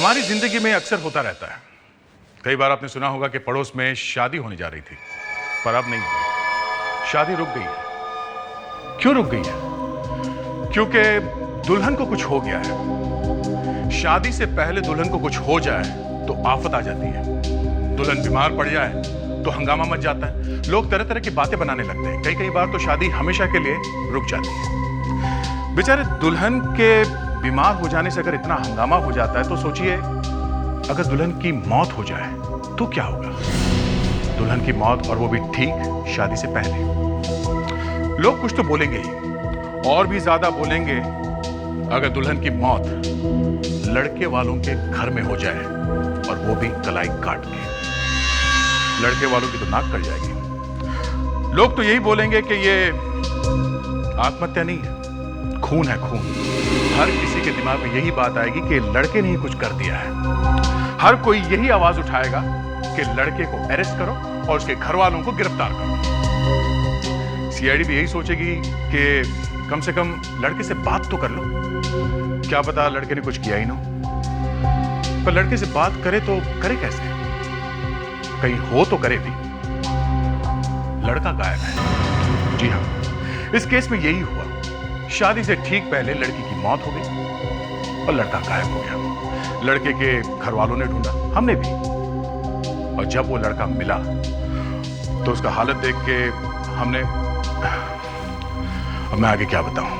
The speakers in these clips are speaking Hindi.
हमारी जिंदगी में अक्सर होता रहता है। कई बार आपने सुना होगा कि पड़ोस में शादी होने जा रही थी, पर अब नहीं हुई। शादी रुक गई है। क्यों रुक गई है? क्योंकि दुल्हन को कुछ हो गया है। शादी से पहले दुल्हन को कुछ हो जाए तो आफत आ जाती है। दुल्हन बीमार पड़ जाए तो हंगामा मच जाता है। लोग तरह तरह की बातें बनाने लगते हैं। कई बार तो शादी हमेशा के लिए रुक जाती है। बेचारे दुल्हन के बीमार हो जाने से अगर इतना हंगामा हो जाता है तो सोचिए, अगर दुल्हन की मौत हो जाए तो क्या होगा? दुल्हन की मौत, और वो भी ठीक शादी से पहले। लोग कुछ तो बोलेंगे ही, और भी ज्यादा बोलेंगे अगर दुल्हन की मौत लड़के वालों के घर में हो जाए, और वो भी कलाई काट के। लड़के वालों की तो नाक कट जाएगी। लोग तो यही बोलेंगे कि ये आत्महत्या नहीं है, खून है, खून। हर किसी के दिमाग में यही बात आएगी कि लड़के ने ही कुछ कर दिया है। हर कोई यही आवाज उठाएगा कि लड़के को अरेस्ट करो और उसके घर वालों को गिरफ्तार करो। सीआईडी भी यही सोचेगी कि कम से कम लड़के से बात तो कर लो। क्या पता लड़के ने कुछ किया ही ना, पर लड़के से बात करे तो करे कैसे? कहीं हो तो करे भी। लड़का गायब है। जी हाँ, इस केस में यही हुआ। शादी से ठीक पहले लड़की की मौत हो गई और लड़का गायब हो गया। लड़के के घर वालों ने ढूंढा, हमने भी, और जब वो लड़का मिला तो उसका हालत देख के हमने, अब मैं आगे क्या बताऊं,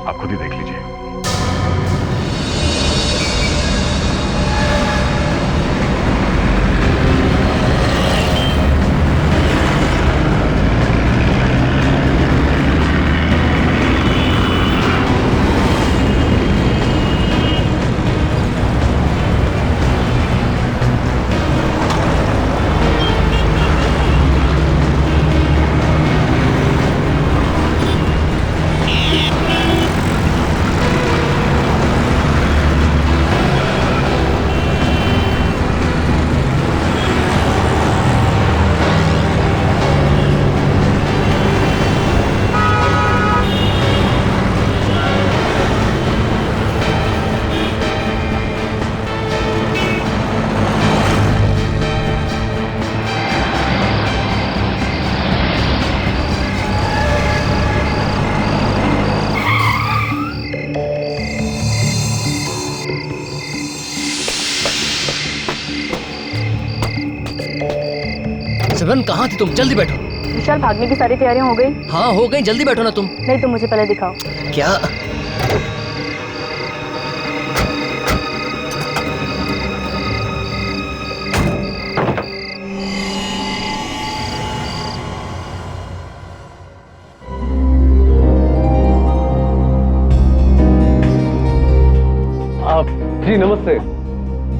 आप खुद ही देख लीजिए। सिमरन, कहाँ थी तुम? जल्दी बैठो। विशाल, भागने की सारी तैयारियां हो गई? हाँ हो गई, जल्दी बैठो ना तुम। नहीं, तुम मुझे पहले दिखाओ। क्या? आप जी नमस्ते।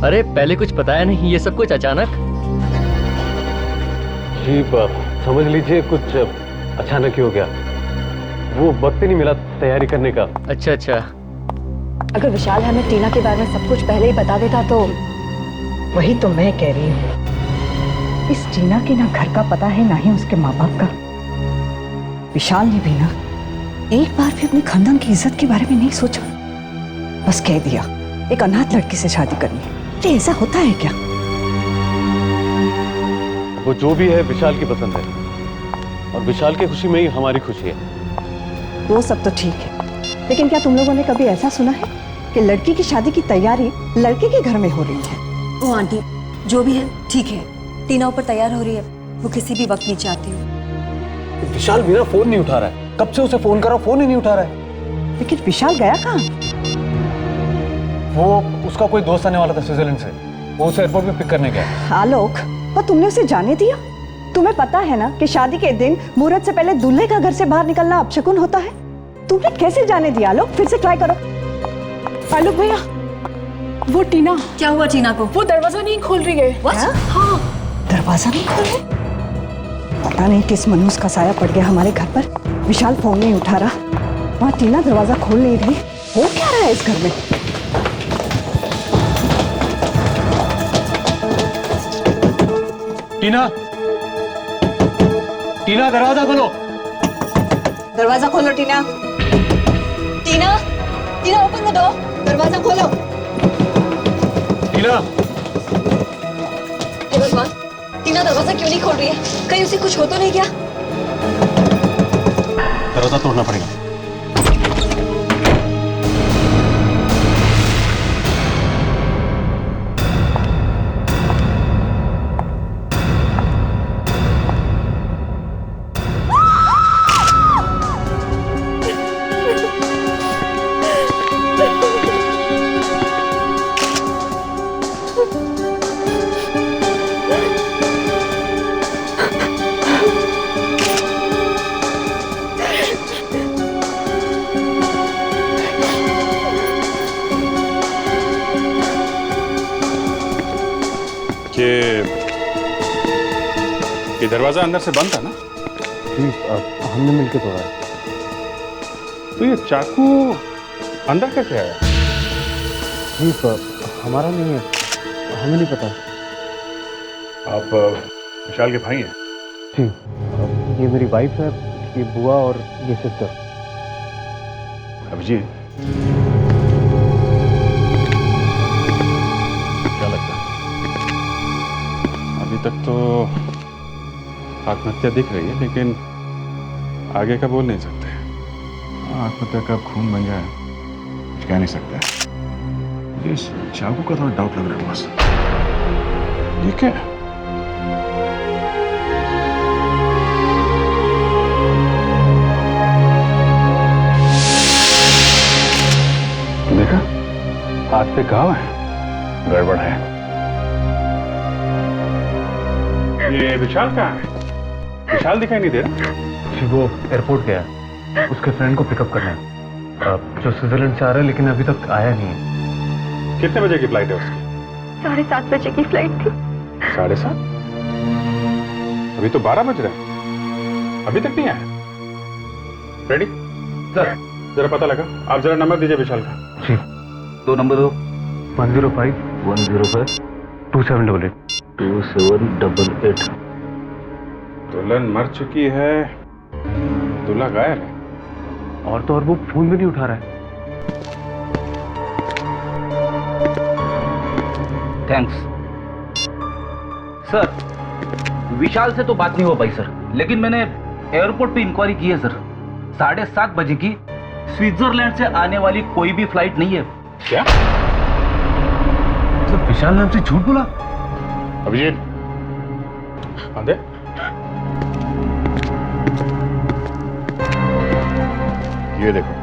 अरे पहले कुछ बताया नहीं, ये सब कुछ अचानक? जी समझ लीजिए कुछ अचानक ही हो गया। वो वक्त ही नहीं मिला तैयारी करने का। अच्छा अच्छा। अगर विशाल हमें टीना के बारे में सब कुछ पहले ही बता देता तो। वही तो मैं कह रही हूँ, इस टीना के ना घर का पता है ना ही उसके माँ बाप का। विशाल ने भी ना एक बार भी अपने खानदान की इज्जत के बारे में नहीं सोचा। बस कह दिया एक अनाथ लड़की से शादी करनी है। ये ऐसा होता है क्या? वो जो भी है विशाल की पसंद है, और विशाल की खुशी में ही हमारी खुशी है। वो सब तो ठीक है, लेकिन क्या तुम लोगों ने कभी ऐसा सुना है कि लड़की की शादी की तैयारी लड़के के घर में हो रही है? ओ आंटी, जो भी है ठीक है। टीना ऊपर तैयार हो रही है, वो किसी भी वक्त नीचे आती है। विशाल भी ना फोन नहीं उठा रहा है। कब से उसे फोन करा, फोन ही नहीं उठा रहा है। लेकिन विशाल गया कहाँ? वो उसका कोई दोस्त आने वाला था स्विट्जरलैंड से, वो उसे एयरपोर्ट पे पिक करने गया। आलोक, और तुमने उसे जाने दिया? तुम्हें पता है ना कि शादी के दिन मुहूर्त से पहले दूल्हे का घर से बाहर निकलना अपशकुन होता है। तुमने कैसे जाने दिया? आलोक, फिर से ट्राई करो। आलोक भैया, वो टीना। क्या हुआ टीना को? वो दरवाजा नहीं खोल रही है। हाँ, दरवाजा नहीं खोल रही? पता नहीं किस मनुष्य का साया पड़ गया हमारे घर पर। विशाल फोन नहीं उठा रहा, वहाँ टीना दरवाजा खोल नहीं रही। हो क्या रहा है इस घर में? टीना, टीना दरवाजा खोलो। दरवाजा खोलो टीना। टीना, टीना ओपन द डोर, दरवाजा खोलो। टीना, हे भगवान, टीना दरवाजा क्यों नहीं खोल रही है? कहीं उसे कुछ हो तो नहीं गया? दरवाजा तोड़ना पड़ेगा। ये दरवाजा अंदर से बंद था ना? जी, हमने मिलकर तोड़ा है। तो ये चाकू अंदर कैसे आया? जी, हमारा नहीं है, हमें नहीं पता। आप विशाल के भाई हैं? जी, ये मेरी वाइफ है, ये बुआ और ये सिस्टर। अभिजीत, क्या लगता है? अभी तक तो आत्महत्या दिख रही है, लेकिन आगे का बोल नहीं सकते। आत्महत्या कब खून बन जाए कुछ कह नहीं सकते। मुझे इस चाकू का थोड़ा डाउट लग रहा है बस। ये क्या है? देखा, हाथ पे घाव है, गड़बड़ है। ये विशाल कहाँ है? विशाल दिखाई नहीं दे रहा। जी, वो एयरपोर्ट गया है, उसके फ्रेंड को पिकअप करना है, जो स्विट्जरलैंड से आ रहा है, लेकिन अभी तक आया नहीं है। कितने बजे की फ्लाइट है उसकी? 7:30 बजे की फ्लाइट थी। 7:30? अभी तो 12 बज रहे हैं, अभी तक नहीं आया। रेडी सर, जरा पता लगा। आप जरा नंबर दीजिए विशाल का। जी, 2 नंबर दो। 105 105 2788 2788। दुल्हन मर चुकी है, दूल्हा गायब है। और तो और वो फोन भी नहीं उठा रहा है। Thanks sir. विशाल से तो बात नहीं हो पाई सर, लेकिन मैंने एयरपोर्ट पे इंक्वायरी की है सर। 7:30 बजे की स्विट्जरलैंड से आने वाली कोई भी फ्लाइट नहीं है। क्या? तो विशाल नाम से झूठ बोला? अभिजीत, हाँ दे। ये देखो,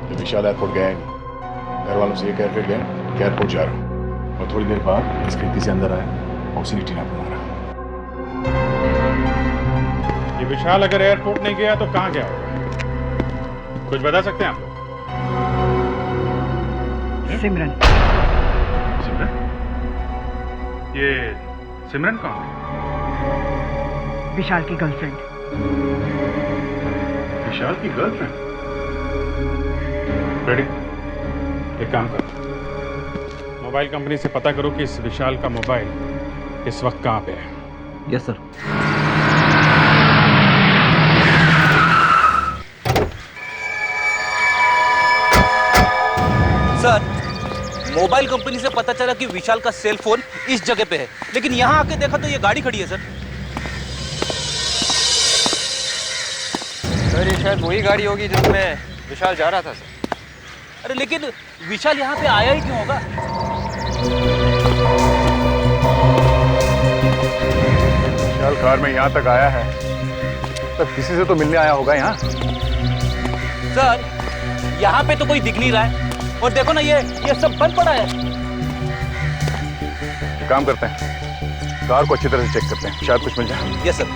ये विशाल एयरपोर्ट गया है नहीं। घर वालों से ये कह कर गए कि एयरपोर्ट जा रहा हूँ, और थोड़ी देर बाद इस खिड़की से अंदर आया और उसी ने टीना को मारा। ये विशाल अगर एयरपोर्ट नहीं गया तो कहाँ गया होगा? कुछ बता सकते हैं आप लोग? सिमरन। सिमरन? ये सिमरन कौन है? विशाल की गर्लफ्रेंड। विशाल की गर्लफ्रेंड? रेडी, एक काम करो, मोबाइल कंपनी से पता करो कि इस विशाल का मोबाइल इस वक्त कहाँ पे है। Yes sir. Sir, mobile company से पता चला कि विशाल का सेल फोन इस जगह पे है, लेकिन यहाँ आके देखा तो ये गाड़ी खड़ी है सर। सर, ये शायद वही गाड़ी होगी जिसमें विशाल जा रहा था सर। अरे लेकिन विशाल यहाँ पे आया ही क्यों होगा? विशाल कार में यहाँ तक आया है, तब किसी से तो मिलने आया होगा यहाँ। सर, यहाँ पे तो कोई दिख नहीं रहा है, और देखो ना ये सब बंद पड़ा है। काम करते हैं, कार को अच्छी तरह से चेक करते हैं, शायद कुछ मिल जाए। Yes sir.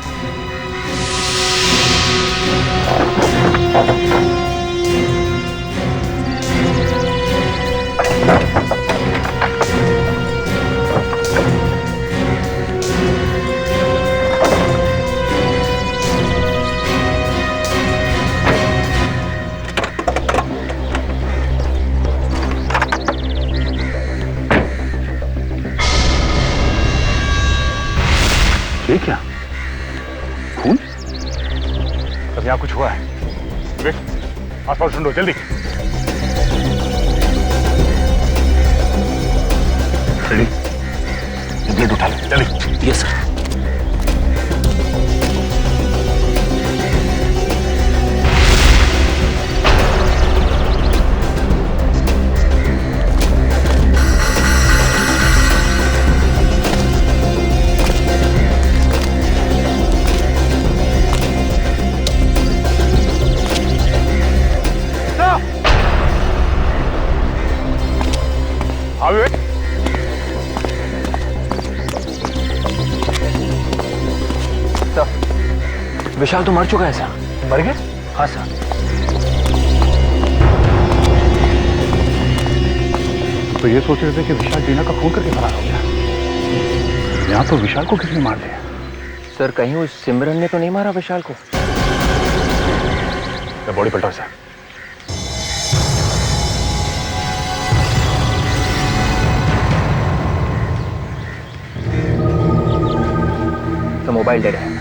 ये क्या? खून? अब यहाँ कुछ हुआ है। विवेक, आसपास ढूंढो जल्दी। रेडी? ब्लेड उठा ले, चलिए। Yes sir. विशाल तो मर चुका है सर। मर गया? हाँ सर। तो ये सोच रहे थे कि विशाल टीना का खून करके फरार हो गया। यहाँ तो विशाल को किसने मार दिया? सर कहीं उस सिमरन ने तो नहीं मारा विशाल को? बॉडी पलटो सर। तो मोबाइल डेड है।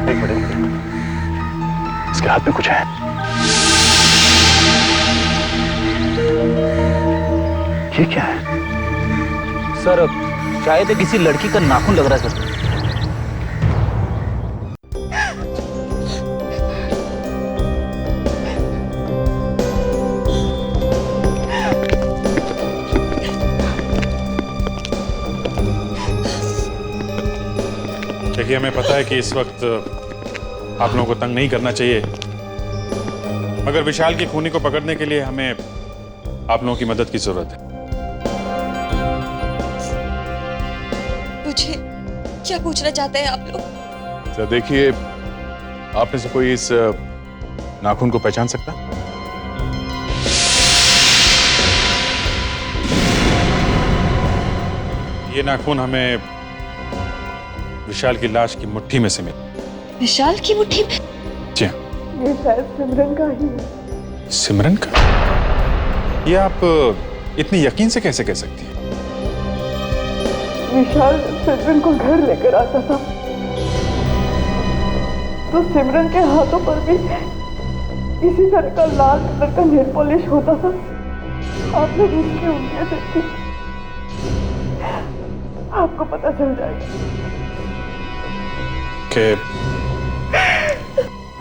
एक मिनट, इसके हाथ में कुछ है। ये क्या है? सर शायद किसी लड़की का नाखून लग रहा है सर। देखिए, हमें पता है कि इस वक्त आप लोगों को तंग नहीं करना चाहिए, मगर विशाल की खूनी को पकड़ने के लिए हमें आप लोगों की मदद की जरूरत है। मुझे क्या पूछना चाहते हैं आप लोग? सर देखिए, आप में से कोई इस नाखून को पहचान सकता? ये नाखून हमें विशाल की लाश की मुट्ठी में से मिला। विशाल की मुट्ठी में? जी हाँ। ये शायद सिमरन का ही है। सिमरन का? ये आप इतनी यकीन से कैसे कह सकती हैं? विशाल सिमरन को घर लेकर आता था तो सिमरन के हाथों पर भी इसी तरह का लाल कलर का नेल पॉलिश होता था। आपने उसकी उंगलियां देखी, आपको पता चल जाएगा। Okay.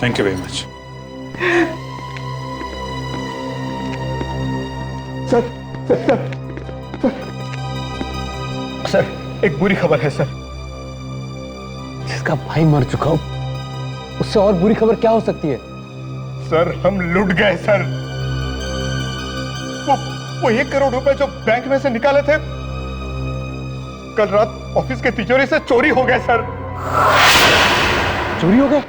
Thank you very much. Sir एक बुरी खबर है सर। जिसका भाई मर चुका हो उससे और बुरी खबर क्या हो सकती है? सर हम लुट गए सर। वो 1 करोड़ रुपए जो बैंक में से निकाले थे, कल रात ऑफिस के तिजोरी से चोरी हो गए सर। चोरी हो गए?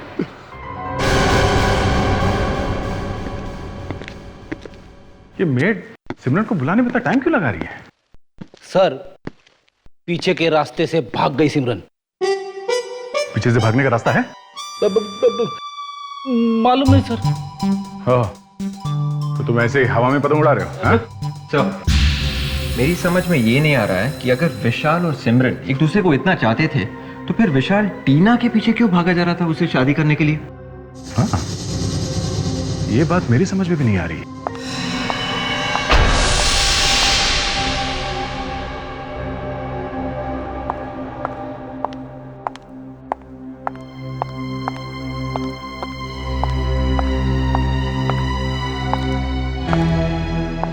ये मेड सिमरन को बुलाने में इतना टाइम क्यों लगा रही है? सर पीछे के रास्ते से भाग गई सिमरन। पीछे से भागने का रास्ता है? मालूम नहीं सर। हाँ, तो तुम ऐसे हवा में पतंग उड़ा रहे हो? हाँ? तो मेरी समझ में ये नहीं आ रहा है कि अगर विशाल और सिमरन एक दूसरे को इतना चाहते थे तो फिर विशाल टीना के पीछे क्यों भागा जा रहा था उससे शादी करने के लिए? हाँ, ये बात मेरी समझ में भी नहीं आ रही।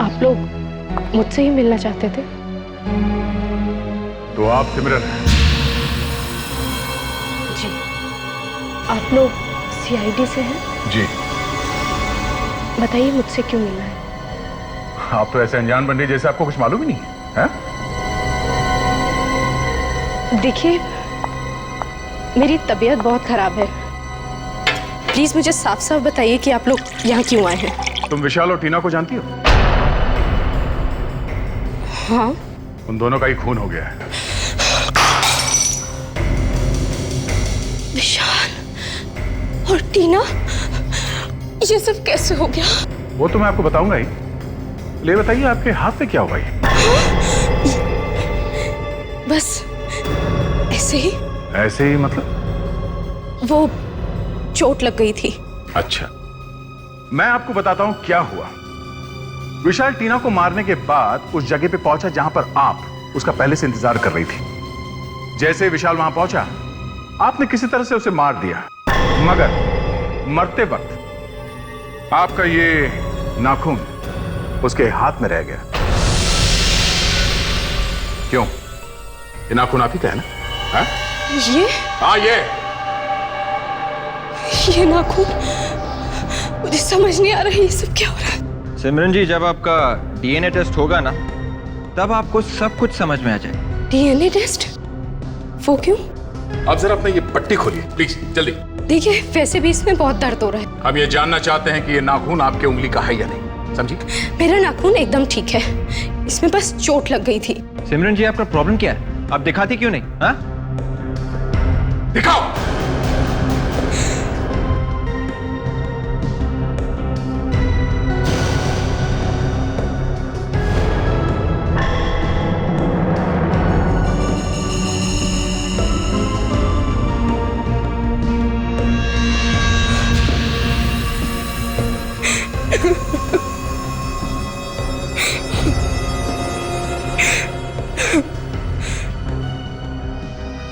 आप लोग मुझसे ही मिलना चाहते थे? तो आप सिमरन हैं? जी। आप लोग सीआईडी से हैं? जी। बताइए मुझसे क्यों मिलना है? आप तो ऐसे अनजान बन रही जैसे आपको कुछ मालूम ही नहीं है? देखिए, मेरी तबीयत बहुत खराब है। प्लीज मुझे साफ साफ बताइए कि आप लोग यहाँ क्यों आए हैं? तुम विशाल और टीना को जानती हो? हाँ। उन दोनों का ही खून हो गया है। विशाल और टीना, ये सब कैसे हो गया? वो तो मैं आपको बताऊंगा ही। ले बताइए, आपके हाथ में क्या हुआ ये? बस ऐसे ही। ऐसे ही मतलब? वो चोट लग गई थी। अच्छा, मैं आपको बताता हूं क्या हुआ। विशाल टीना को मारने के बाद उस जगह पे पहुंचा जहां पर आप उसका पहले से इंतजार कर रही थी। जैसे विशाल वहां पहुंचा, आपने किसी तरह से उसे मार दिया, मगर मरते वक्त आपका ये नाखून उसके हाथ में रह गया। क्यों? ये नाखून आप ही का है ना? हाँ? ये हाँ, ये नाखून, मुझे समझ नहीं आ रहा है ये सब क्या हो रहा है। सिमरन जी, जब आपका डीएनए टेस्ट होगा ना, तब आपको सब कुछ समझ में आ जाए। DNA test? वो क्यों? आप जरा अपना ये पट्टी खोलिए प्लीज, जल्दी। देखिए, वैसे भी इसमें बहुत दर्द हो रहा है। हम ये जानना चाहते हैं कि ये नाखून आपके उंगली का है या नहीं, समझी? मेरा नाखून एकदम ठीक है, इसमें बस चोट लग गई थी। सिमरन जी, आपका प्रॉब्लम क्या है? आप दिखाती क्यों नहीं? हाँ, दिखाओ।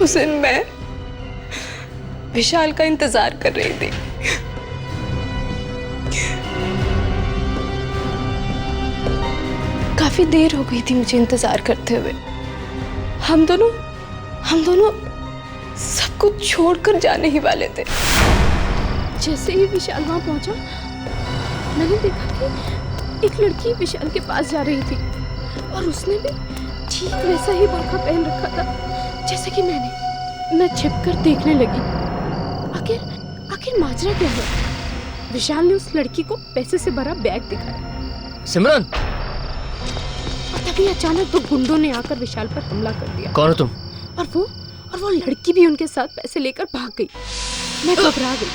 उस दिन मैं विशाल का इंतजार कर रही थी। काफी देर हो गई थी मुझे इंतजार करते हुए। हम दोनों सब कुछ छोड़कर जाने ही वाले थे। जैसे ही विशाल वहां पहुंचा, मैंने देखा कि एक लड़की विशाल के पास जा रही थी और उसने भी ठीक वैसा ही बुर्का पहन रखा था जैसे कि मैं छिपकर देखने लगी। आखिर माजरा क्या है? विशाल ने उस लड़की को पैसे से भरा बैग दिखाया। सिमरन, और तभी अचानक दो गुंडों ने आकर विशाल पर हमला कर दिया। कौन हो तुम? और वो लड़की भी उनके साथ पैसे लेकर भाग गई। मैं घबरा गई।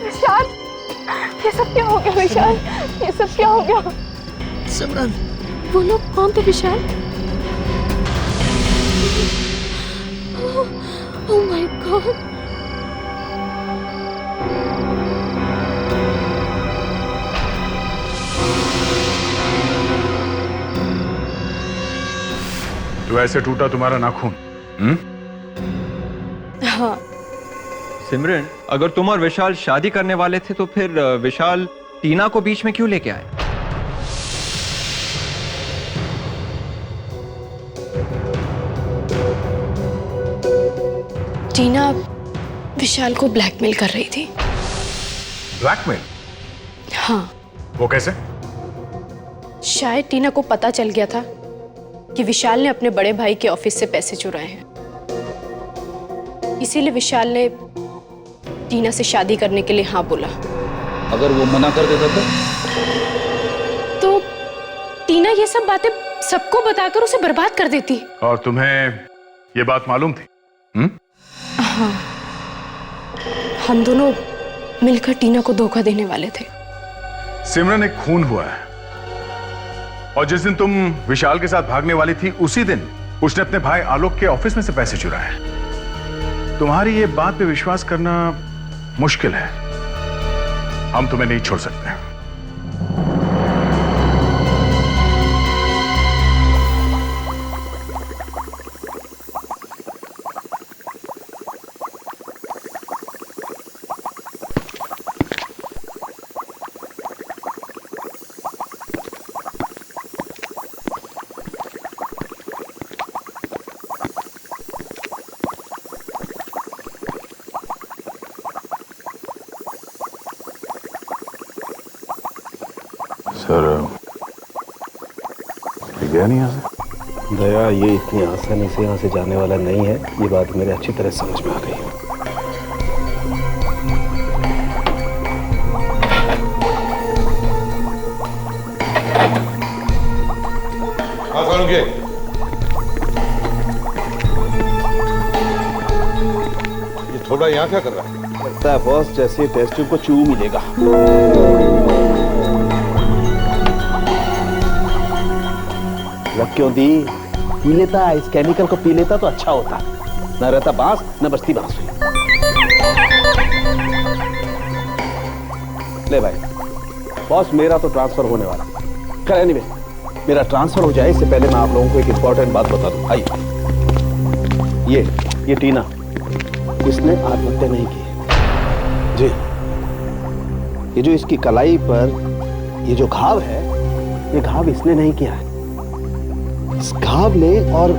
विशाल, ये सब क्या हो गया? विशाल, ये सब क्या हो गया? सिमरन, वो लोग कौन थे विशाल? Oh my God! तो ऐसे टूटा तुम्हारा नाखून? हाँ। सिमरन, अगर तुम और विशाल शादी करने वाले थे तो फिर विशाल टीना को बीच में क्यों लेके आए? टीना विशाल को ब्लैकमेल कर रही थी। ब्लैकमेल? हाँ। वो कैसे? शायद टीना को पता चल गया था कि विशाल ने अपने बड़े भाई के ऑफिस से पैसे चुराए हैं, इसीलिए विशाल ने टीना से शादी करने के लिए हाँ बोला। अगर वो मना कर देता तो टीना ये सब बातें सबको बताकर उसे बर्बाद कर देती। और तुम्हें ये बात मालूम थी? हाँ, हम दोनों मिलकर टीना को धोखा देने वाले थे। सिमरन, एक खून हुआ है और जिस दिन तुम विशाल के साथ भागने वाली थी, उसी दिन उसने अपने भाई आलोक के ऑफिस में से पैसे चुराए। तुम्हारी ये बात पे विश्वास करना मुश्किल है। हम तुम्हें नहीं छोड़ सकते। सर, गया नहीं यहाँ से? दया, ये इतनी आसानी से यहाँ से जाने वाला नहीं है। ये बात मेरे अच्छी तरह समझ में आ गई। ये छोटा यहाँ क्या कर रहा है? लगता है बॉस जैसे टेस्ट ट्यूब को चू मिलेगा। लग क्यों दी? पी लेता, इस केमिकल को पी लेता तो अच्छा होता, न रहता बांस न बजती बांसुरी। ले भाई, बॉस मेरा तो ट्रांसफर होने वाला। खैर एनीवे, मेरा ट्रांसफर हो जाए इससे पहले मैं आप लोगों को एक इंपॉर्टेंट बात बता दूं। आइए, ये टीना, इसने आत्महत्या नहीं की जी। ये जो इसकी कलाई पर ये जो घाव है, ये घाव इसने नहीं किया है। इस घाव ने और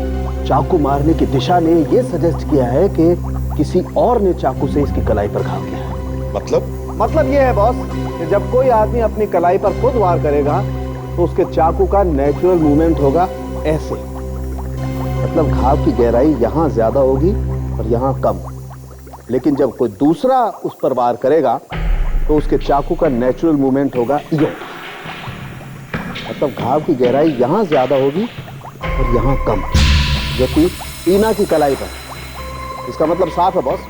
चाकू मारने की दिशा ने ये सजेस्ट किया है कि किसी और ने चाकू से इसकी कलाई पर घाव किया है। मतलब ये है बॉस कि जब कोई आदमी अपनी कलाई पर खुद वार करेगा तो उसके चाकू का नेचुरल मूवमेंट होगा ऐसे। मतलब घाव की गहराई यहाँ ज्यादा होगी और यहाँ कम। लेकिन जब कोई दूसरा उस पर वार करेगा तो उसके चाकू का नेचुरल मूवमेंट होगा ये। मतलब घाव की गहराई यहाँ ज्यादा होगी और यहाँ कम, जो कि टीना की कलाई पर। इसका मतलब साफ है बॉस,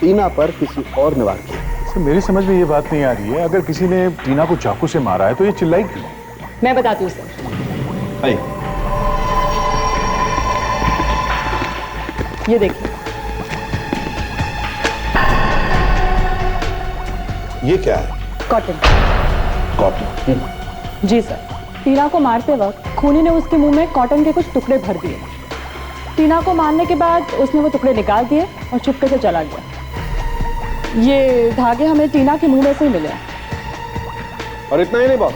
टीना पर किसी और ने वार किया। सर मेरी समझ में ये बात नहीं आ रही है, अगर किसी ने टीना को चाकू से मारा है तो ये चिल्लाई क्यों? मैं बताती हूँ सर। ये देखिए, ये क्या है? कॉटन। कॉटन? जी सर। टीना को मारते वक्त खूनी ने उसके मुंह में कॉटन के कुछ टुकड़े भर दिए। टीना को मारने के बाद उसने वो टुकड़े निकाल दिए और चुपके से चला गया। ये धागे हमें टीना के मुंह में से ही मिले। और इतना ही नहीं बॉस,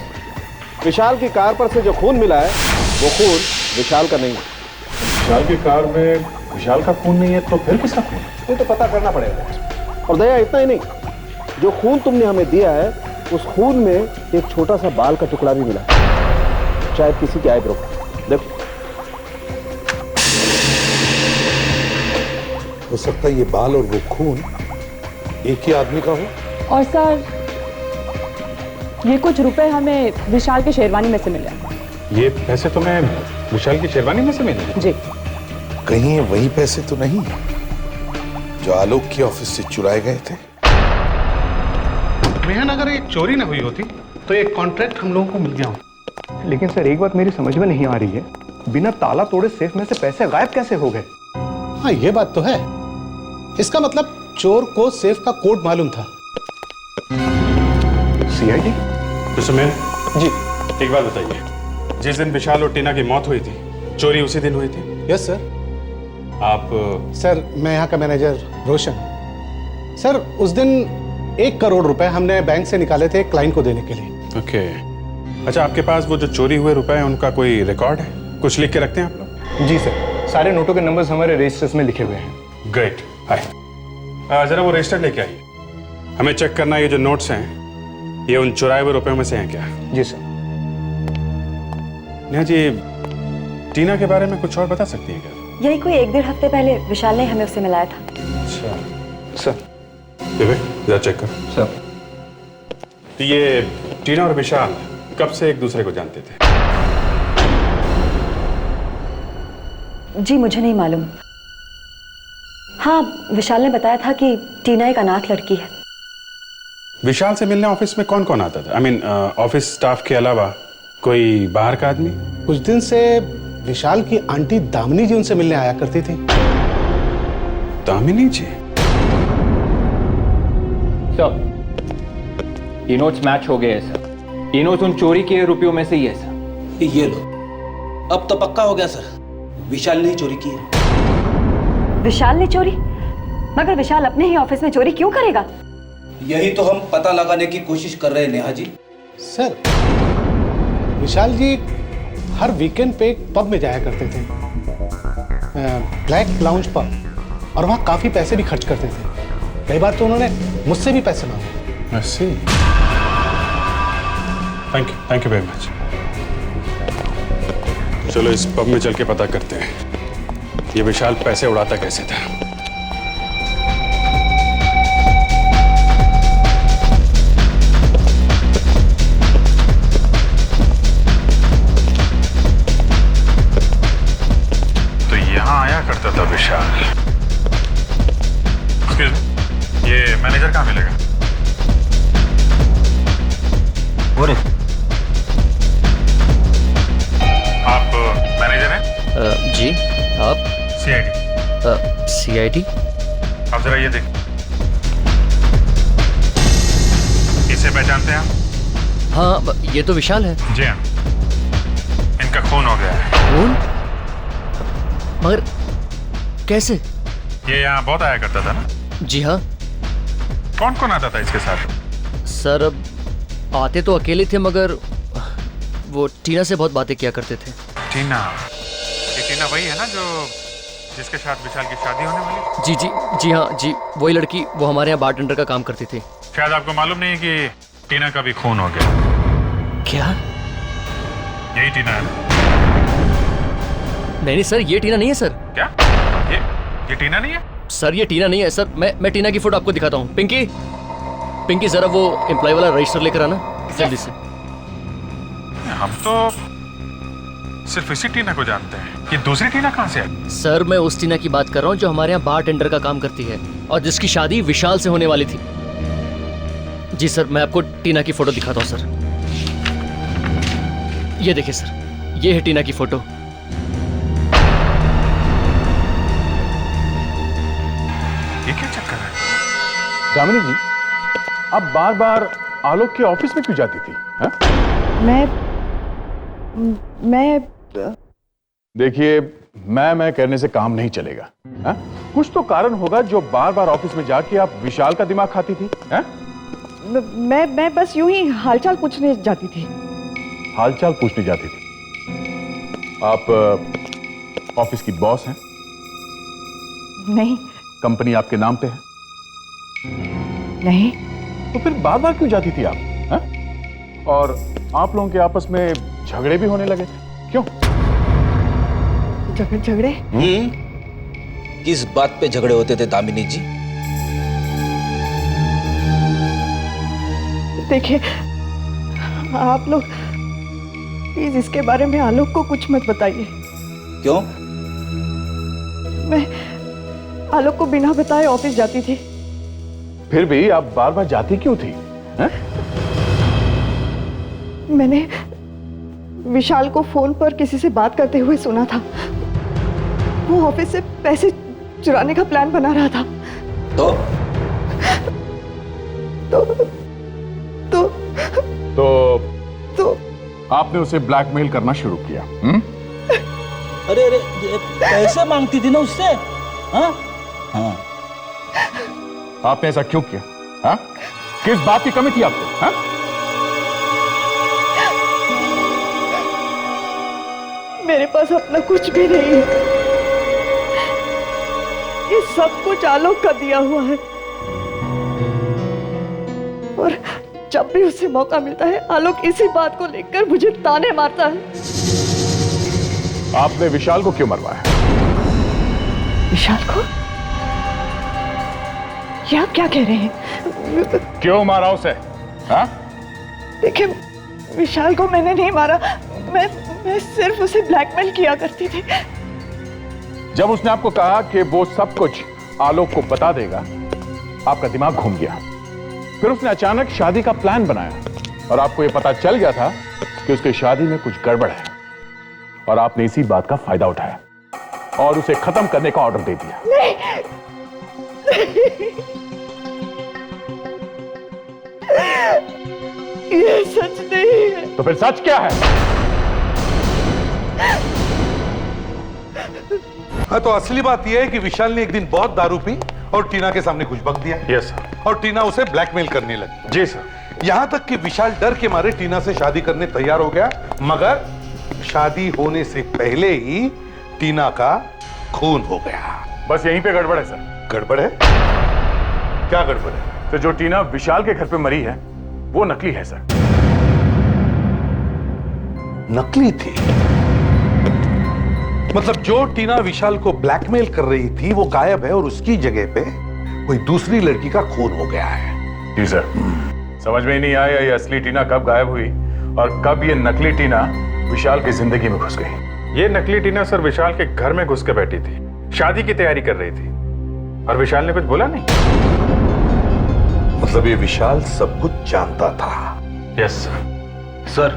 विशाल की कार पर से जो खून मिला है वो खून विशाल का नहीं है। विशाल की कार में विशाल का खून नहीं है तो फिर किसका खून है? ये तो पता करना पड़ेगा। और दया इतना ही नहीं, जो खून तुमने हमें दिया है उस खून में एक छोटा सा बाल का टुकड़ा भी मिला, शायद किसी के आईब्रो का। देखो, हो सकता है ये बाल और वो खून एक ही आदमी का हो। और सर, ये कुछ रुपए हमें विशाल के शेरवानी में से मिले। ये पैसे तुम्हें विशाल की शेरवानी में से मिले? जी। कहीं वही पैसे तो नहीं जो आलोक के ऑफिस से चुराए गए थे? रेहान, अगर ये चोरी ना हुई होती तो एक कॉन्ट्रैक्ट हम लोगों को मिल गया होता। लेकिन सर एक बात मेरी समझ में नहीं आ रही है, बिना ताला तोड़े सेफ में से पैसे गायब कैसे हो गए? हाँ, ये बात तो है। इसका मतलब चोर को सेफ का कोड मालूम था। सीआईडी? मिस्टर मैन जी। एक बात बताइए, जिस दिन विशाल और टीना की मौत हुई थी, चोरी उसी दिन हुई थी? Yes sir. आप? सर, मैं यहाँ का मैनेजर रोशन। सर, उस दिन 1 करोड़ रुपए हमने बैंक से निकाले थे क्लाइंट को देने के लिए। ओके। अच्छा, आपके पास वो जो चोरी हुए रुपए हैं उनका कोई रिकॉर्ड है? कुछ लिख के रखते हैं आप लोग? जी सर, सारे नोटों के नंबर्स हमारे रजिस्टर्स में लिखे हुए हैं। ग्रेट। हाय, जरा वो रजिस्टर लेके आइए। हमें चेक करना है ये जो नोट्स हैं ये उन चुराए हुए रुपयों में से हैं क्या? जी सर। नेहा जी, टीना के बारे में कुछ और बता सकती हैं क्या? यही कोई 1-1.5 हफ्ते पहले विशाल ने हमें उससे मिलाया था। अच्छा सर। जरा चेक करो। सर। तो ये टीना और विशाल कब से एक दूसरे को जानते थे? जी मुझे नहीं मालूम। हाँ, विशाल ने बताया था कि टीना एक अनाथ लड़की है। विशाल से मिलने ऑफिस में कौन कौन आता था? आई मीन ऑफिस स्टाफ के अलावा कोई बाहर का आदमी? कुछ दिन से विशाल की आंटी दामिनी जी उनसे मिलने आया करती थी। दामिनी जी? सर, ये नोट्स मैच हो गए हैं सर। ये नोट्स उन चोरी किए रुपयों में से ही है सर। ये लो, अब तो पक्का हो गया सर, विशाल ने ही चोरी की है। विशाल ने चोरी? मगर विशाल अपने ही ऑफिस में चोरी क्यों करेगा? यही तो हम पता लगाने की कोशिश कर रहे हैं नेहा जी। सर, विशाल जी हर वीकेंड पे एक पब में जाया करते थे, ब्लैक लाउंज पब, और वहाँ काफी पैसे भी खर्च करते थे। कई बार तो उन्होंने मुझसे भी पैसे मांगे। ऐसे? Thank you very much. चलो इस पब में चल के पता करते हैं ये विशाल पैसे उड़ाता कैसे था। तो यहां आया करता था विशाल। मैनेजर कहाँ मिलेगा? वो रे आप मैनेजर हैं? जी आप? सीआईडी। सीआईडी? आप जरा ये देख, इसे पहचानते हैं आप? हाँ ये तो विशाल है। जी हाँ, इनका खून हो गया है। खून? मगर कैसे? ये यहाँ बहुत आया करता था ना? जी हाँ कौन कौन आता था इसके साथ? सर, अब आते तो अकेले थे मगर वो टीना से बहुत बातें किया करते थे। टीना? ये टीना वही है ना जो जिसके साथ विशाल की शादी होने वाली? जी जी जी हाँ जी, वही लड़की, वो हमारे यहाँ बारटेंडर का काम करती थी। शायद आपको मालूम नहीं है कि टीना का भी खून हो गया। क्या? यही टीना है ना? नहीं नहीं सर, ये टीना नहीं है सर। क्या? ये टीना नहीं है? सर ये टीना नहीं है सर। मैं टीना की फोटो आपको दिखाता हूँ। पिंकी, पिंकी जरा वो एम्प्लॉय वाला रजिस्टर लेकर आना जल्दी से। हम तो सिर्फ इसी टीना को जानते हैं, ये दूसरी टीना कहाँ से आई? सर मैं उस टीना की बात कर रहा हूँ जो हमारे यहाँ बारटेंडर का काम करती है और जिसकी शादी विशाल से होने वाली थी। जी सर, मैं आपको टीना की फोटो दिखाता हूँ सर। ये देखिए सर, ये है टीना की फोटो। ये क्या चक्कर है? दामिनी जी, आप बार बार आलोक के ऑफिस में क्यों जाती थी? हा? मैं देखिए, मैं कहने से काम नहीं चलेगा। हा? कुछ तो कारण होगा जो बार बार ऑफिस में जाके आप विशाल का दिमाग खाती थी। हा? मैं बस यूं ही हालचाल पूछने जाती थी। हालचाल पूछने जाती थी? आप ऑफिस की बॉस हैं? नहीं। कंपनी आपके नाम पे है? नहीं। तो फिर बार बार क्यों जाती थी आप? हा? और आप लोगों के आपस में झगड़े भी होने लगे, क्यों? झगड़े? किस बात पे झगड़े होते थे दामिनी जी? देखिए, आप लोग प्लीज इसके बारे में आलोक को कुछ मत बताइए। क्यों? मैं आलोक को बिना बताए ऑफिस जाती थी। फिर भी आप बार बार जाती क्यों थी? हा? मैंने विशाल को फोन पर किसी से बात करते हुए सुना था। वो ऑफिस से पैसे चुराने का प्लान बना रहा था। तो आपने उसे ब्लैकमेल करना शुरू किया? अरे पैसे मांगती थी ना उससे। हाँ? हाँ। आपने ऐसा क्यों किया? हा? किस बात की कमी थी आपको? हा? मेरे पास अपना कुछ भी नहीं है। ये सब कुछ आलोक का दिया हुआ है और जब भी उसे मौका मिलता है आलोक इसी बात को लेकर मुझे ताने मारता है। आपने विशाल को क्यों मरवाया? विशाल को? ये आप क्या कह रहे हैं? क्यों मारा उसे? हा? देखिए, विशाल को मैंने नहीं मारा। मैं सिर्फ उसे ब्लैकमेल किया करती थी। जब उसने आपको कहा कि वो सब कुछ आलोक को बता देगा, आपका दिमाग घूम गया। फिर उसने अचानक शादी का प्लान बनाया और आपको यह पता चल गया था कि उसकी शादी में कुछ गड़बड़ है और आपने इसी बात का फायदा उठाया और उसे खत्म करने का ऑर्डर दे दिया। नहीं। ये सच नहीं है। तो फिर सच क्या है? हाँ, तो असली बात यह है कि विशाल ने एक दिन बहुत दारू पी और टीना के सामने कुछ बक दिया। Yes sir. और टीना उसे ब्लैकमेल करने लगी। जी सर। यहां तक कि विशाल डर के मारे टीना से शादी करने तैयार हो गया, मगर शादी होने से पहले ही टीना का खून हो गया। बस यहीं पे गड़बड़ है सर। गड़बड़ है? क्या गड़बड़ है? तो जो टीना विशाल के घर पे मरी है वो नकली है सर। नकली थी? मतलब जो टीना विशाल को ब्लैकमेल कर रही थी वो गायब है और उसकी जगह पे कोई दूसरी लड़की का खून हो गया है। जी सर। समझ में ही नहीं आया ये असली टीना कब गायब हुई और कब ये नकली टीना विशाल की जिंदगी में घुस गई। ये नकली टीना सर विशाल के घर में घुस के बैठी थी, शादी की तैयारी कर रही थी और विशाल ने कुछ बोला नहीं। मतलब ये विशाल सब कुछ जानता था। यस सर,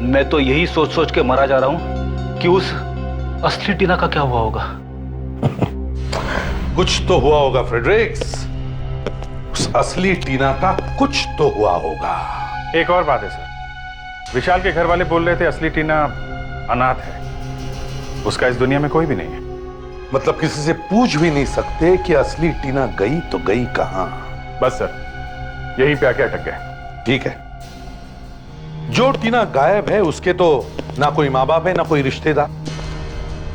मैं तो यही सोच सोच के मरा जा रहा हूं कि उस असली टीना का क्या हुआ होगा। कुछ तो हुआ होगा फ्रेडरिक्स, उस असली टीना का कुछ तो हुआ होगा। एक और बात है सर, विशाल के घर वाले बोल रहे थे असली टीना अनाथ है, उसका इस दुनिया में कोई भी नहीं है। मतलब किसी से पूछ भी नहीं सकते कि असली टीना गई तो गई कहां? बस सर, यहीं पे आके अटक गए। ठीक है, जो टीना गायब है उसके तो ना कोई माँ बाप है ना कोई रिश्तेदार,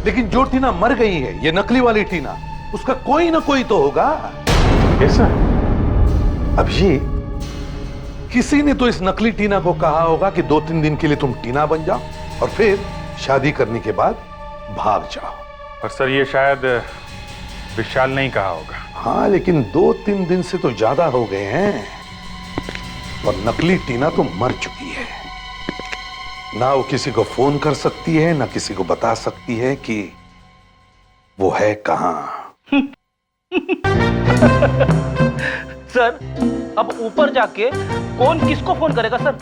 लेकिन जो टीना मर गई है, ये नकली वाली टीना, उसका कोई ना कोई तो होगा। Yes sir. अभिजीत, किसी ने तो इस नकली टीना को कहा होगा कि 2-3 दिन के लिए तुम टीना बन जाओ और फिर शादी करने के बाद भाग जाओ। और सर ये शायद विशाल ने ही कहा होगा। हाँ, लेकिन 2-3 दिन से तो ज्यादा हो गए हैं और नकली टीना तो मर चुकी है। ना वो किसी को फोन कर सकती है ना किसी को बता सकती है कि वो है कहां। सर, अब ऊपर जाके कौन किसको फोन करेगा सर?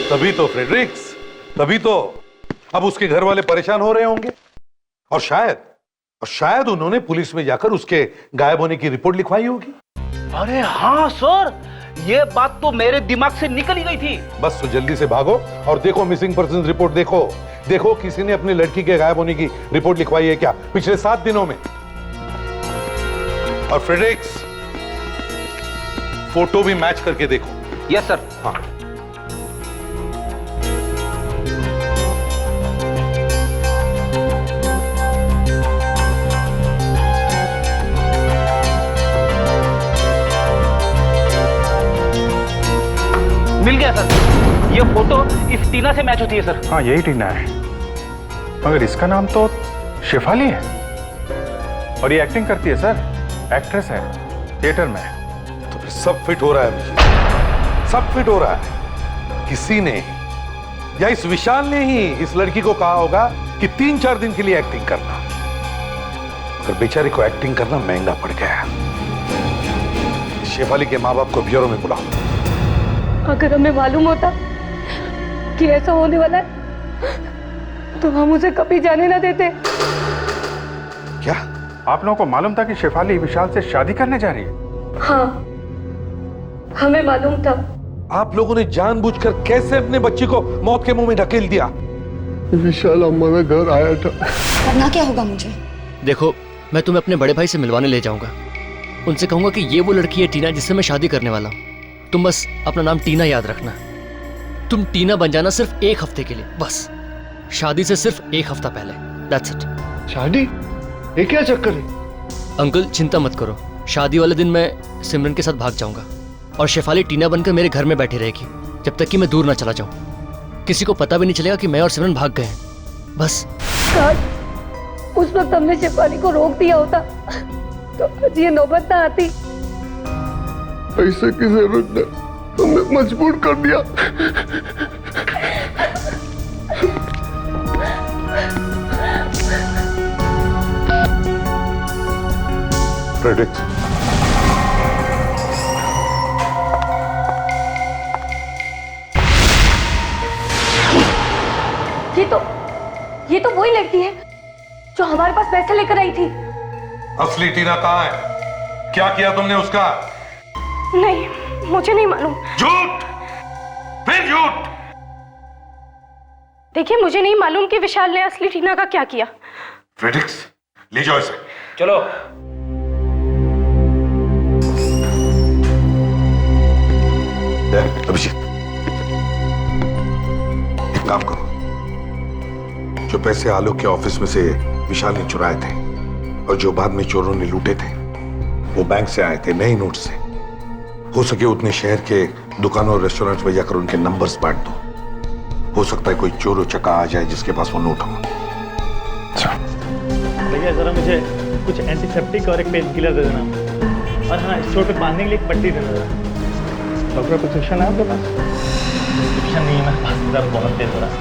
तभी तो फ्रेडरिक्स, तभी तो अब उसके घर वाले परेशान हो रहे होंगे और शायद उन्होंने पुलिस में जाकर उसके गायब होने की रिपोर्ट लिखवाई होगी। अरे हाँ सर, ये बात तो मेरे दिमाग से निकल ही गई थी। बस तो जल्दी से भागो और देखो मिसिंग पर्सन रिपोर्ट देखो किसी ने अपनी लड़की के गायब होने की रिपोर्ट लिखवाई है क्या पिछले 7 दिनों में। और फ्रेडरिक्स, फोटो भी मैच करके देखो। Yes sir. हाँ, मिल गया सर, ये फोटो इस टीना से मैच होती है सर। हाँ यही टीना है, मगर इसका नाम तो शेफाली है और ये एक्टिंग करती है सर, एक्ट्रेस है थिएटर में। तो फिर सब फिट हो रहा है मुझे, सब फिट हो रहा है। किसी ने या इस विशाल ने ही इस लड़की को कहा होगा कि 3-4 दिन के लिए एक्टिंग करना, मगर बेचारी को एक्टिंग करना महंगा पड़ गया। शेफाली के माँ बाप को ब्यूरो में बुलाओ। अगर हमें मालूम होता कि ऐसा होने वाला है तो हम उसे कभी जाने ना देते। क्या आप लोगों को मालूम था कि शेफाली विशाल से शादी करने जा रही है? हाँ, हमें मालूम था। आप लोगों ने जानबूझकर कैसे अपने बच्ची को मौत के मुंह में ढकेल दिया? विशाल हमारे घर आया था। करना क्या होगा मुझे? देखो, मैं तुम्हें अपने बड़े भाई से मिलवाने ले जाऊंगा। उनसे कहूंगा कि ये वो लड़की है टीना जिससे मैं शादी करने वाला हूँ। तुम बस अपना नाम टीना याद रखना। तुम टीना बन जाना सिर्फ 1 हफ्ते के लिए, बस शादी से सिर्फ 1 हफ्ता पहले। That's it. शादी? ये क्या चक्कर है? अंकल चिंता मत करो, शादी वाले दिन मैं सिमरन के साथ भाग जाऊंगा और शेफाली टीना बनकर मेरे घर में बैठी रहेगी जब तक कि मैं दूर ना चला जाऊं। किसी को पता भी नहीं चलेगा कि मैं और सिमरन भाग गए हैं। बस काश उस वक्त हमने शेफाली को रोक दिया होता तो आज ये नौबत ना आती। ऐसे की जरूरत ने हमें मजबूर कर दिया। फ्रेडरिक्स, ये तो वही लड़की है जो हमारे पास पैसे लेकर आई थी। असली टीना कहाँ है? क्या किया तुमने उसका? नहीं, मुझे नहीं मालूम। झूठ, फिर झूठ। देखिए, मुझे नहीं मालूम कि विशाल ने असली टीना का क्या किया। फ्रेडरिक्स, ले जाओ इसे। चलो। अभिजीत, एक काम करो, जो पैसे आलोक के ऑफिस में से विशाल ने चुराए थे और जो बाद में चोरों ने लूटे थे, वो बैंक से आए थे नए नोट से। हो सके उतने शहर के दुकानों और रेस्टोरेंट में जाकर उनके नंबर्स बांट दो। हो सकता है कोई चोर चक्का आ जाए जिसके पास वो नोट हो। भैया जरा मुझे कुछ एंटीसेप्टिक और एक पेन किलर दे देना, और हाँ स्टोर पे बांधने के लिए एक पट्टी दे देना। डॉक्टर प्रिस्क्रिप्शन है आपके पास? प्रिस्क्रिप्शन नहीं है मेरे पास, दर्द बहुत तेज हो रहा है।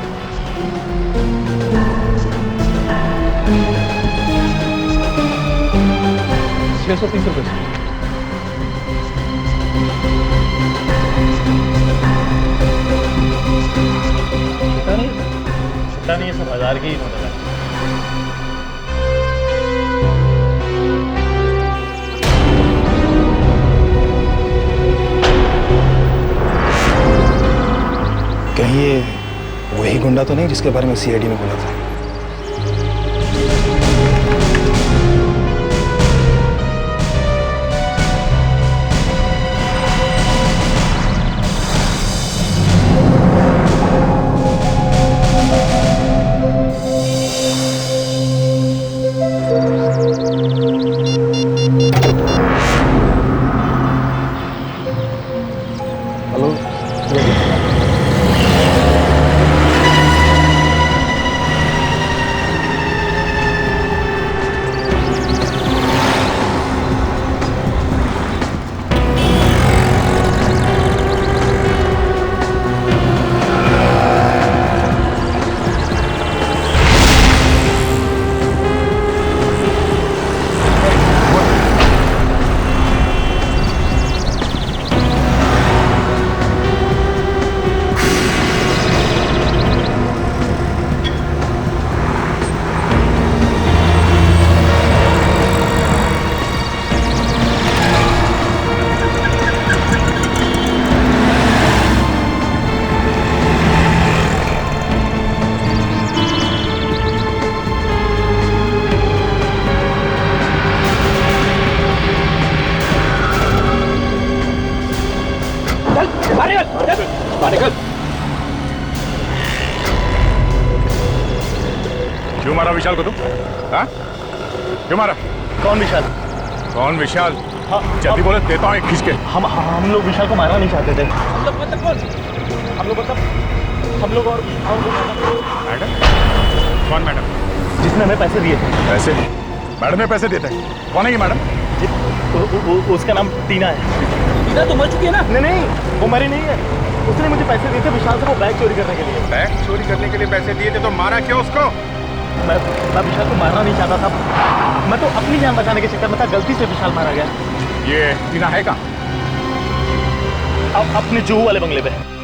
₹630। सब 1000 के ही नोट है। कहीं ये वही गुंडा तो नहीं जिसके बारे में सीआईडी ने बोला था? क्यों मारा विशाल को तुम? हाँ? क्यों मारा? कौन विशाल? कौन विशाल? हाँ, जल्दी बोले, देता हूँ एक खींच के। हम लोग विशाल को मारना नहीं चाहते थे। हम लोग और मैडम? कौन मैडम? जिसने हमें पैसे दिए थे। पैसे? मैडम ने पैसे देते हैं? कौन है ये मैडम? उसका नाम टीना है। टीना तो मर चुकी है ना? नहीं, वो मरी नहीं है। उसने मुझे पैसे दिए थे विशाल से वो बैग चोरी करने के लिए। बैग चोरी करने के लिए पैसे दिए थे तो मारा क्यों उसको? मैं विशाल को मारना नहीं चाहता था। मैं तो अपनी जान बचाने के चक्कर में था, गलती से विशाल मारा गया। ये टीना है कहाँ? अब अपने जुहू वाले बंगले पे।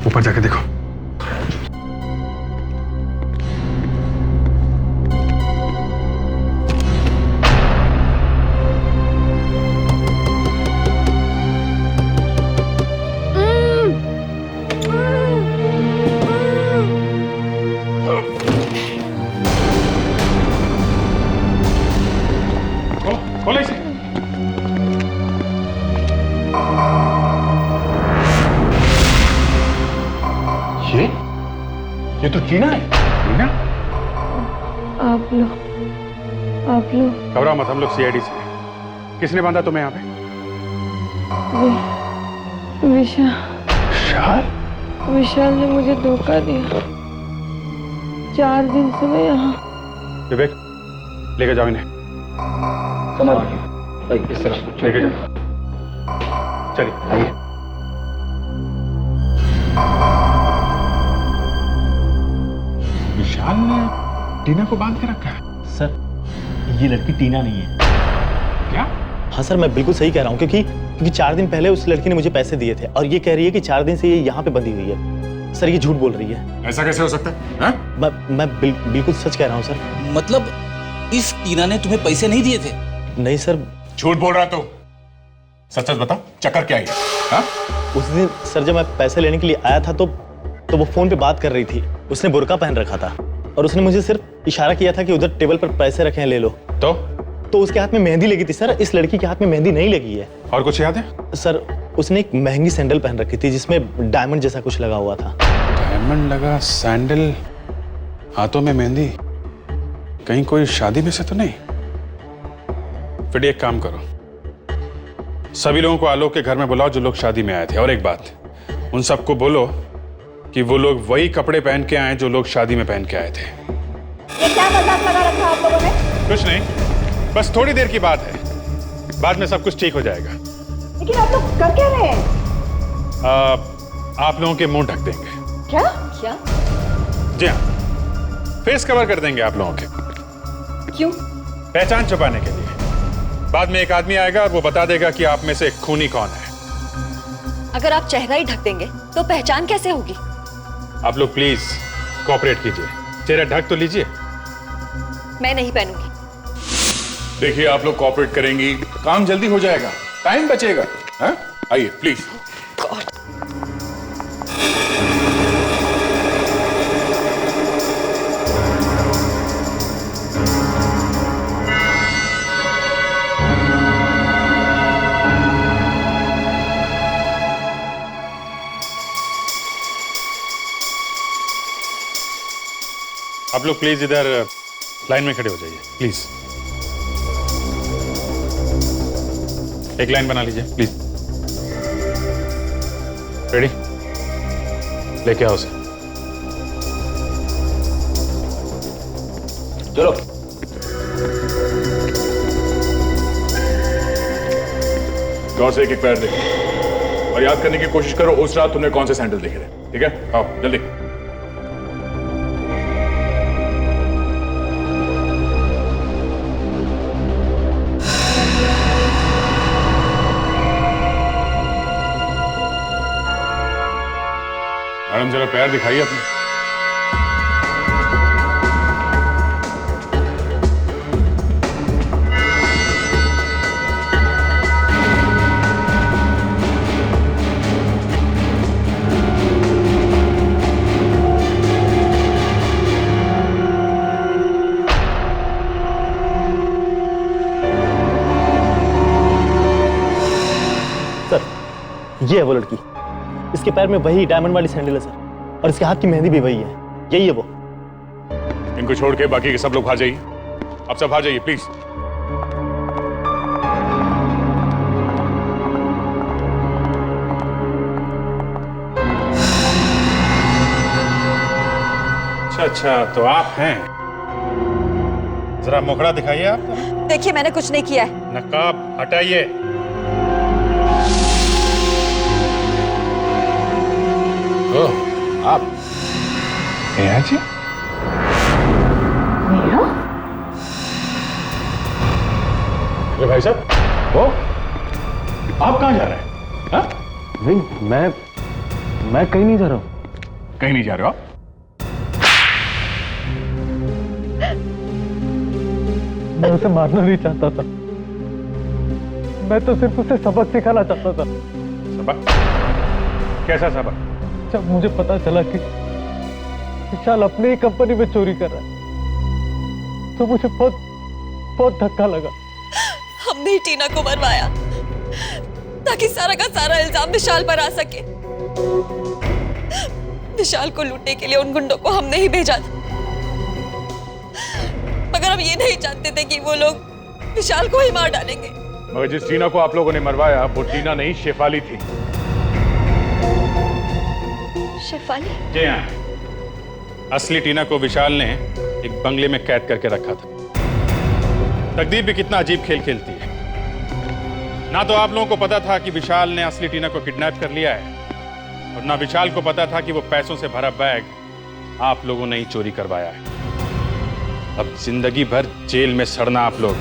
ऊपर जाके देखो। खोलो इसे। ये तो टीना है। टीना? आप लोग घबराओ मत, हम लोग सीआईडी से। किसने बांधा तुम्हें यहाँ पे? विशाल ने मुझे धोखा दिया। 4 दिन से मैं यहाँ। विवेक, लेके जाओ इन्हें। इस तरह लेके जाओ। चलिए आइए। विशाल ने टीना को बांध के रखा है। सर, ये लड़की टीना नहीं है। क्या? हाँ सर, मैं बिल्कुल सही कह रहा हूँ क्योंकि 4 दिन पहले उस लड़की ने मुझे पैसे दिए थे और ये कह रही है कि 4 दिन से ये यहाँ पे बंधी हुई है। सर, ये झूठ बोल रही है। ऐसा कैसे हो सकता है? मैं बिल्कुल सच कह रहा हूँ सर। मतलब इस टीना ने तुम्हें पैसे नहीं दिए थे? नहीं सर। झूठ बोल रहा तो सच सच बता, चक्कर क्या है? हाँ? उस दिन सर जब मैं पैसे लेने के लिए आया था तो वो फोन पे बात कर रही थी। उसने बुर्का पहन रखा था और उसने मुझे सिर्फ इशारा किया था कि उधर टेबल पर पैसे रखे हैं, ले लो। तो उसके हाथ में मेहंदी लगी थी। सर, इस लड़की के हाथ में मेहंदी नहीं लगी है। और कुछ याद है? सर, उसने एक महंगी सैंडल पहन रखी थी जिसमें डायमंड जैसा कुछ लगा हुआ था। डायमंड लगा सैंडल, हाथों में मेहंदी। कहीं कोई शादी में से तो नहीं? फिर एक काम करो, सभी लोगों को आलोक के घर में बुलाओ जो लोग शादी में आए थे। और एक बात, उन सबको बोलो कि वो लोग वही कपड़े पहन के आए जो लोग शादी में पहन के आए थे। ये क्या मजाक लगा रखा आप लोगों ने? कुछ नहीं, बस थोड़ी देर की बात है, बाद में सब कुछ ठीक हो जाएगा। लेकिन आप लोग कर क्या रहे हैं? आप लोगों के मुंह ढक देंगे। क्या क्या? जी हाँ, फेस कवर कर देंगे आप लोगों के। क्यों? पहचान छुपाने के लिए। बाद में एक आदमी आएगा और वो बता देगा कि आप में से खूनी कौन है। अगर आप चेहरा ही ढक देंगे तो पहचान कैसे होगी? आप लोग प्लीज कोऑपरेट कीजिए, चेहरा ढक तो लीजिए। मैं नहीं पहनूंगी। देखिए, आप लोग कोऑपरेट करेंगी, काम जल्दी हो जाएगा, टाइम बचेगा। हाँ, आइए प्लीज। आप लोग प्लीज इधर लाइन में खड़े हो जाइए, प्लीज। एक लाइन बना लीजिए प्लीज। रेडी? लेके आओ उसे। चलो। गौर से एक पैर देखो और याद करने की कोशिश करो उस रात तुमने कौन से सैंडल देखे थे। ठीक है, आओ जल्दी। मैडम जरा पैर दिखाइए अपने। सर, ये है वो लड़की। इसके पैर में वही डायमंड वाली सैंडल है सर, और इसके हाथ की मेहंदी भी वही है। यही है वो। इनको छोड़ के बाकी के सब लोग आ जाइए। आप सब आ जाइए प्लीज। अच्छा, तो आप हैं। जरा मुखड़ा दिखाइए आप। देखिए, मैंने कुछ नहीं किया है। नकाब हटाइए। ओह, आप नेहा जी? नेहा? अरे भाई साहब, वो आप कहाँ जा रहे हैं? हाँ? नहीं, मैं कहीं नहीं जा रहा हूँ। कहीं नहीं जा रहे हो आप? मैं उसे मारना नहीं चाहता था, मैं तो सिर्फ उसे सबक सिखाना चाहता था। सबक? कैसा सबक? जब मुझे पता चला कि विशाल अपनी ही कंपनी में चोरी कर रहा है तो मुझे बहुत बहुत धक्का लगा। हमने ही टीना को मरवाया ताकि सारा का सारा इल्जाम विशाल पर आ सके। विशाल को लूटने के लिए उन गुंडों को हमने ही भेजा था, मगर हम ये नहीं जानते थे कि वो लोग विशाल को ही मार डालेंगे। मगर जिस टीना को आप लोगों ने मरवाया वो टीना नहीं, शेफाली थी। शेफाली? जी हाँ, असली टीना को विशाल ने एक बंगले में कैद करके रखा था। तकदीर भी कितना अजीब खेल खेलती है। ना तो आप लोगों को पता था कि विशाल ने असली टीना को किडनैप कर लिया है, और ना विशाल को पता था कि वो पैसों से भरा बैग आप लोगों ने ही चोरी करवाया है। अब जिंदगी भर जेल में सड़ना आप लोग।